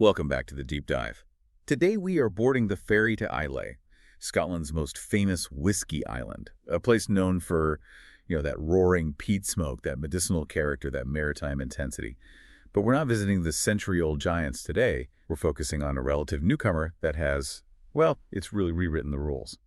Welcome back to the Deep Dive. Today we are boarding the ferry to Islay, Scotland's most famous whiskey island, a place known for, that roaring peat smoke, that medicinal character, that maritime intensity. But we're not visiting the century-old giants today. We're focusing on a relative newcomer that has, it's really rewritten the rules.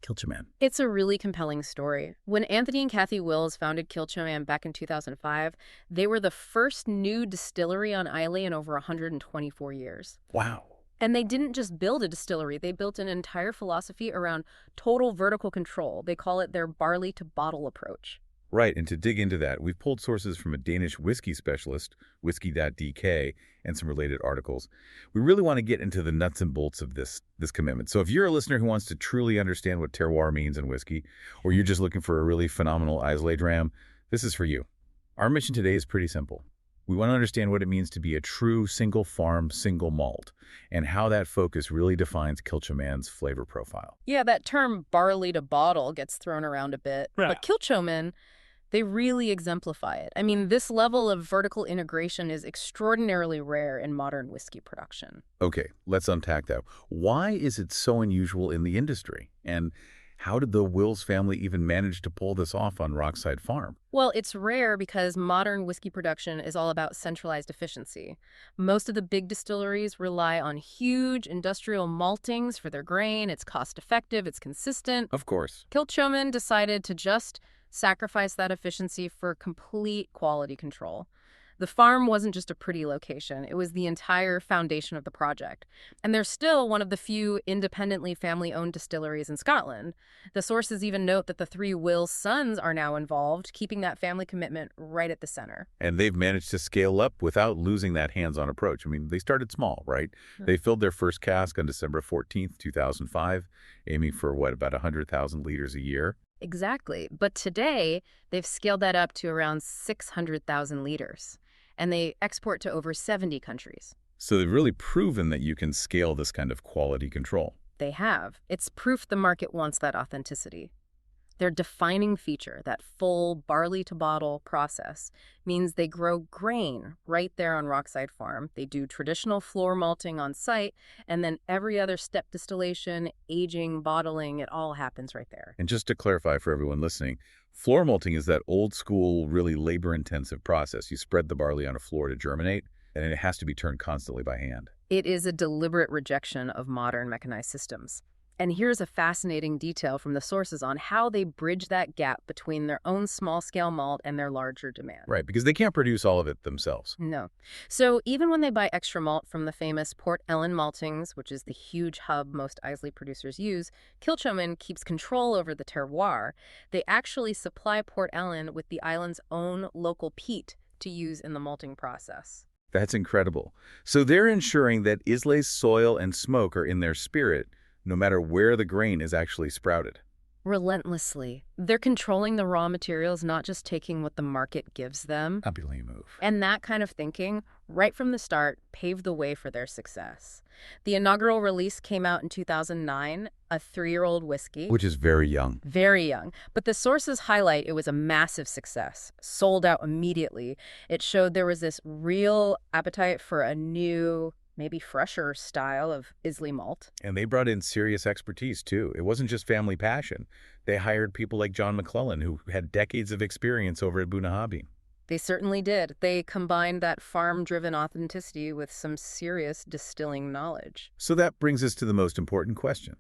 Kilchoman. It's a really compelling story. When Anthony and Kathy Wills founded Kilchoman back in 2005, they were the first new distillery on Islay in over 124 years. Wow. And they didn't just build a distillery, they built an entire philosophy around total vertical control. They call it their Barley-to-Bottle approach. Right, and to dig into that, we've pulled sources from a Danish whiskey specialist, whisky.dk, and some related articles. We really want to get into the nuts and bolts of this commitment. So if you're a listener who wants to truly understand what terroir means in whiskey, or you're just looking for a really phenomenal Islay dram, this is for you. Our mission today is pretty simple. We want to understand what it means to be a true single farm, single malt, and how that focus really defines Kilchoman's flavor profile. Yeah, that term barley-to-bottle gets thrown around a bit, Yeah. but Kilchoman, they really exemplify it. I mean, this level of vertical integration is extraordinarily rare in modern whiskey production. Okay, let's unpack that. Why is it so unusual in the industry? And how did the Wills family even manage to pull this off on Rockside Farm? Well, it's rare because modern whiskey production is all about centralized efficiency. Most of the big distilleries rely on huge industrial maltings for their grain. It's cost-effective, it's consistent. Of course. Kilchoman decided to just sacrifice that efficiency for complete quality control. The farm wasn't just a pretty location, it was the entire foundation of the project. And they're still one of the few independently family-owned distilleries in Scotland. The sources even note that the three Wills sons are now involved, keeping that family commitment right at the center. And they've managed to scale up without losing that hands-on approach. I mean, they started small, right? They filled their first cask on December 14th, 2005, aiming for, about 100,000 liters a year? Exactly. But today, they've scaled that up to around 600,000 liters. And they export to over 70 countries. So they've really proven that you can scale this kind of quality control. They have. It's proof the market wants that authenticity. Their defining feature, that full barley-to-bottle process, means they grow grain right there on Rockside Farm. They do traditional floor malting on site, and then every other step, distillation, aging, bottling, it all happens right there. And just to clarify for everyone listening, floor malting is that old school, really labor-intensive process. You spread the barley on a floor to germinate, and it has to be turned constantly by hand. It is a deliberate rejection of modern mechanized systems. And here's a fascinating detail from the sources on how they bridge that gap between their own small-scale malt and their larger demand. Right, because they can't produce all of it themselves. No. So even when they buy extra malt from the famous Port Ellen maltings, which is the huge hub most Islay producers use, Kilchoman keeps control over the terroir. They actually supply Port Ellen with the island's own local peat to use in the malting process. That's incredible. So they're ensuring that Islay's soil and smoke are in their spirit, no matter where the grain is actually sprouted. Relentlessly. They're controlling the raw materials, not just taking what the market gives them. A brilliant move. And that kind of thinking, right from the start, paved the way for their success. The inaugural release came out in 2009, a 3-year-old whiskey. Which is very young. Very young. But the sources highlight it was a massive success, sold out immediately. It showed there was this real appetite for a new, maybe fresher style of Islay malt. And they brought in serious expertise, too. It wasn't just family passion. They hired people like John McClellan, who had decades of experience over at Bunnahabhain. They certainly did. They combined that farm-driven authenticity with some serious distilling knowledge. So that brings us to the most important question.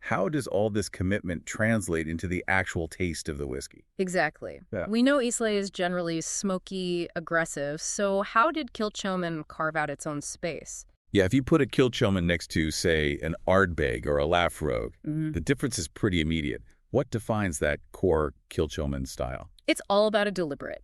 How does all this commitment translate into the actual taste of the whiskey? Exactly. Yeah. We know Islay is generally smoky, aggressive, so how did Kilchoman carve out its own space? Yeah, if you put a Kilchoman next to, say, an Ardbeg or a Laphroaig, the difference is pretty immediate. What defines that core Kilchoman style? It's all about a deliberate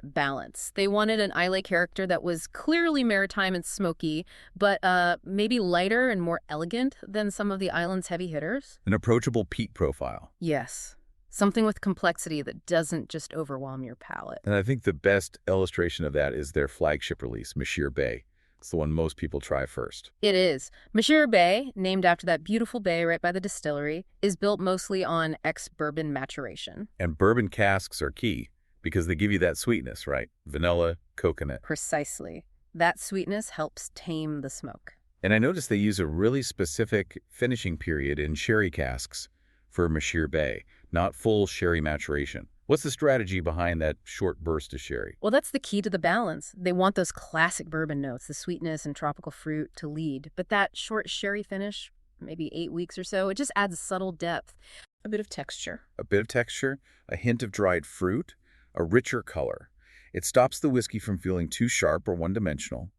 balance. They wanted an Islay character that was clearly maritime and smoky, but maybe lighter and more elegant than some of the island's heavy hitters. An approachable peat profile. Yes. Something with complexity that doesn't just overwhelm your palate. And I think the best illustration of that is their flagship release, Mashir Bay. It's the one most people try first. It is. Mashir Bay, named after that beautiful bay right by the distillery, is built mostly on ex-bourbon maturation. And bourbon casks are key because they give you that sweetness, right? Vanilla, coconut. Precisely. That sweetness helps tame the smoke. And I noticed they use a really specific finishing period in sherry casks for Mashir Bay, not full sherry maturation. What's the strategy behind that short burst of sherry? Well, that's the key to the balance. They want those classic bourbon notes, the sweetness and tropical fruit to lead. But that short sherry finish, maybe 8 weeks or so, it just adds a subtle depth, a bit of texture. A bit of texture, a hint of dried fruit, a richer color. It stops the whiskey from feeling too sharp or one-dimensional.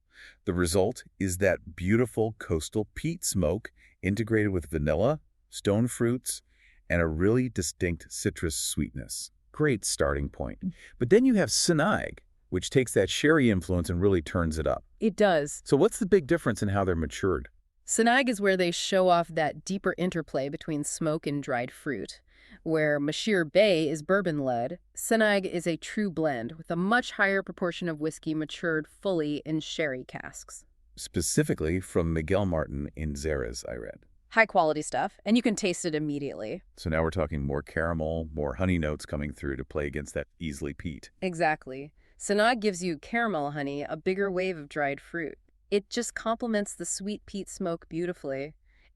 The result is that beautiful coastal peat smoke integrated with vanilla, stone fruits, and a really distinct citrus sweetness. Great starting point. But then you have Sanaig, which takes that sherry influence and really turns it up. It does. So what's the big difference in how they're matured? Sanaig is where they show off that deeper interplay between smoke and dried fruit. Where Mashir Bay is bourbon-led, Sanaig is a true blend with a much higher proportion of whiskey matured fully in sherry casks. Specifically from Miguel Martin in Xeres, I read. High-quality stuff, and you can taste it immediately. So now we're talking more caramel, more honey notes coming through to play against that Islay peat. Exactly. Sanaig gives you caramel honey, a bigger wave of dried fruit. It just complements the sweet peat smoke beautifully.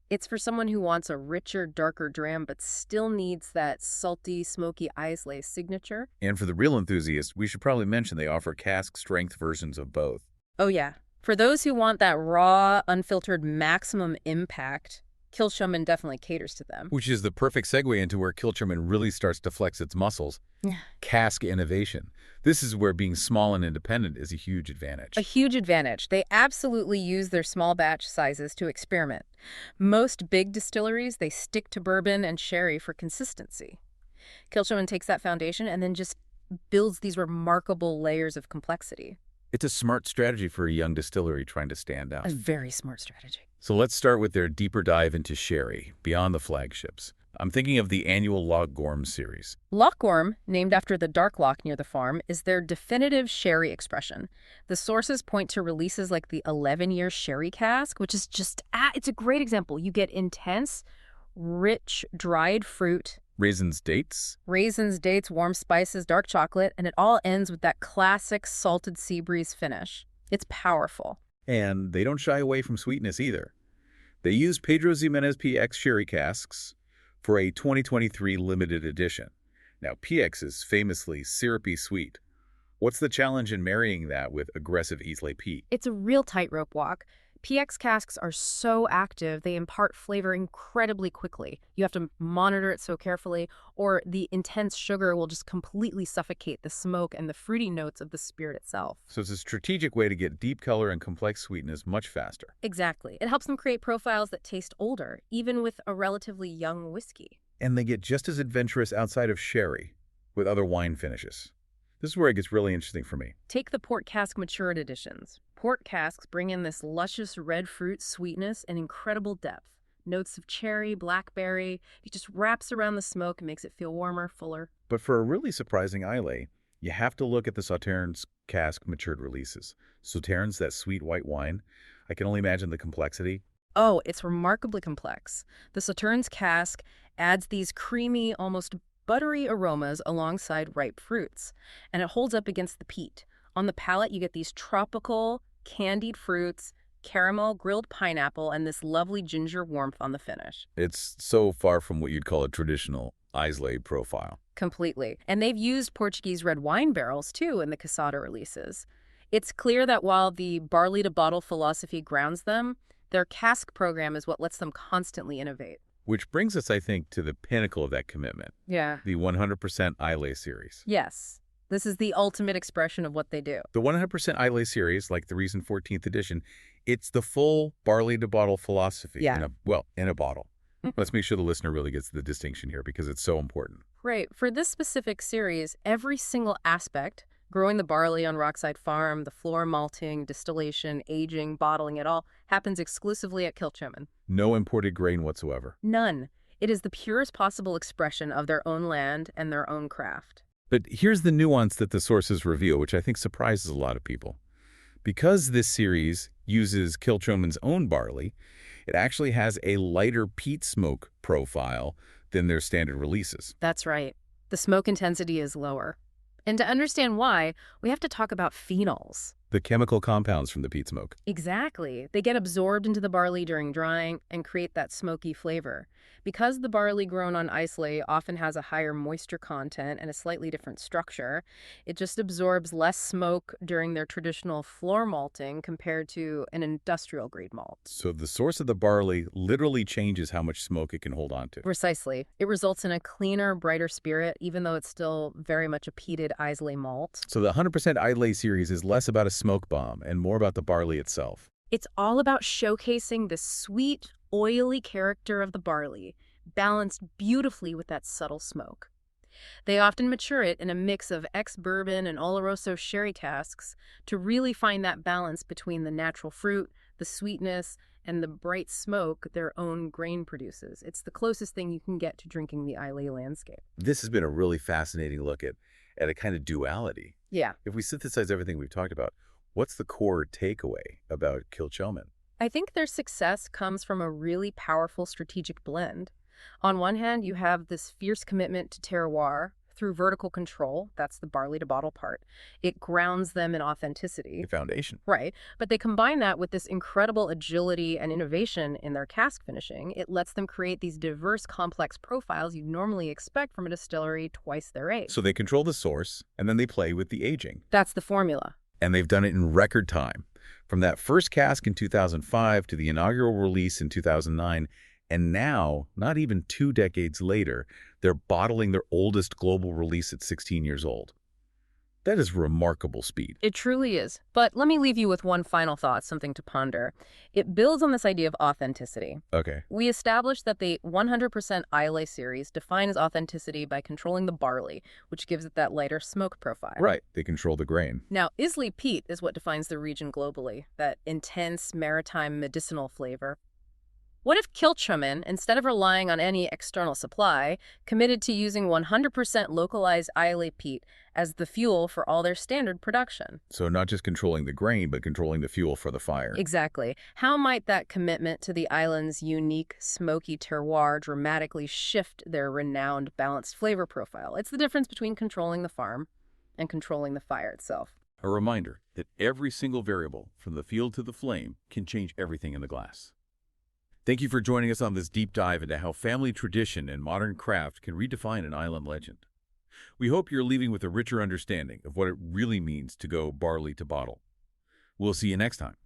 It's for someone who wants a richer, darker dram, but still needs that salty, smoky Islay signature. And for the real enthusiast, we should probably mention they offer cask-strength versions of both. Oh yeah. For those who want that raw, unfiltered maximum impact, Kilchoman definitely caters to them. Which is the perfect segue into where Kilchoman really starts to flex its muscles. Cask innovation. This is where being small and independent is a huge advantage. A huge advantage. They absolutely use their small batch sizes to experiment. Most big distilleries, they stick to bourbon and sherry for consistency. Kilchoman takes that foundation and then just builds these remarkable layers of complexity. It's a smart strategy for a young distillery trying to stand out. A very smart strategy. So let's start with their deeper dive into sherry, beyond the flagships. I'm thinking of the annual Loch Gorm series. Loch Gorm, named after the Dark Loch near the farm, is their definitive sherry expression. The sources point to releases like the 11-year sherry cask, which is just, it's a great example. You get intense, rich, dried fruit. Raisins, dates, warm spices, dark chocolate, and it all ends with that classic salted sea breeze finish. It's powerful. And they don't shy away from sweetness either. They use Pedro Ximénez PX sherry casks for a 2023 limited edition. Now, PX is famously syrupy sweet. What's the challenge in marrying that with aggressive Islay peat? It's a real tightrope walk. PX casks are so active, they impart flavor incredibly quickly. You have to monitor it so carefully, or the intense sugar will just completely suffocate the smoke and the fruity notes of the spirit itself. So it's a strategic way to get deep color and complex sweetness much faster. Exactly. It helps them create profiles that taste older, even with a relatively young whiskey. And they get just as adventurous outside of sherry with other wine finishes. This is where it gets really interesting for me. Take the port cask matured editions. Port casks bring in this luscious red fruit sweetness and incredible depth. Notes of cherry, blackberry. It just wraps around the smoke and makes it feel warmer, fuller. But for a really surprising Islay, you have to look at the Sauternes cask matured releases. Sauternes, that sweet white wine, I can only imagine the complexity. Oh, it's remarkably complex. The Sauternes cask adds these creamy, almost buttery aromas alongside ripe fruits, and it holds up against the peat. On the palate, you get these tropical, candied fruits, caramel, grilled pineapple, and this lovely ginger warmth on the finish. It's so far from what you'd call a traditional Islay profile. Completely. And they've used Portuguese red wine barrels, too, in the Casada releases. It's clear that while the Barley-to-Bottle philosophy grounds them, their cask program is what lets them constantly innovate. Which brings us, I think, to the pinnacle of that commitment. Yeah. The 100% Islay series. Yes. This is the ultimate expression of what they do. The 100% Islay series, like the recent 14th edition, it's the full Barley-to-Bottle philosophy in a bottle. Let's make sure the listener really gets the distinction here because it's so important. Right. For this specific series, every single aspect, growing the barley on Rockside Farm, the floor malting, distillation, aging, bottling, it all happens exclusively at Kilchoman. No imported grain whatsoever. None. It is the purest possible expression of their own land and their own craft. But here's the nuance that the sources reveal, which I think surprises a lot of people. Because this series uses Kilchoman's own barley, it actually has a lighter peat smoke profile than their standard releases. That's right. The smoke intensity is lower. And to understand why, we have to talk about phenols. The chemical compounds from the peat smoke. Exactly. They get absorbed into the barley during drying and create that smoky flavor. Because the barley grown on Islay often has a higher moisture content and a slightly different structure, it just absorbs less smoke during their traditional floor malting compared to an industrial-grade malt. So the source of the barley literally changes how much smoke it can hold on to. Precisely. It results in a cleaner, brighter spirit, even though it's still very much a peated Islay malt. So the 100% Islay series is less about a smoke bomb and more about the barley itself. It's all about showcasing the sweet, oily character of the barley, balanced beautifully with that subtle smoke. They often mature it in a mix of ex-bourbon and Oloroso sherry casks to really find that balance between the natural fruit, the sweetness, and the bright smoke their own grain produces. It's the closest thing you can get to drinking the Islay landscape. This has been a really fascinating look at a kind of duality. Yeah. If we synthesize everything we've talked about, what's the core takeaway about Kilchoman? I think their success comes from a really powerful strategic blend. On one hand, you have this fierce commitment to terroir through vertical control. That's the barley-to-bottle part. It grounds them in authenticity. The foundation. Right. But they combine that with this incredible agility and innovation in their cask finishing. It lets them create these diverse, complex profiles you'd normally expect from a distillery twice their age. So they control the source, and then they play with the aging. That's the formula. And they've done it in record time. From that first cask in 2005 to the inaugural release in 2009, and now, not even 2 decades later, they're bottling their oldest global release at 16 years old. That is remarkable speed. It truly is. But let me leave you with one final thought, something to ponder. It builds on this idea of authenticity. Okay. We established that the 100% Islay series defines authenticity by controlling the barley, which gives it that lighter smoke profile. Right. They control the grain. Now, Islay peat is what defines the region globally, that intense maritime medicinal flavor. What if Kilchoman, instead of relying on any external supply, committed to using 100% localized Islay peat as the fuel for all their standard production? So not just controlling the grain, but controlling the fuel for the fire. Exactly. How might that commitment to the island's unique, smoky terroir dramatically shift their renowned balanced flavor profile? It's the difference between controlling the farm and controlling the fire itself. A reminder that every single variable, from the field to the flame, can change everything in the glass. Thank you for joining us on this deep dive into how family tradition and modern craft can redefine an island legend. We hope you're leaving with a richer understanding of what it really means to go barley to bottle. We'll see you next time.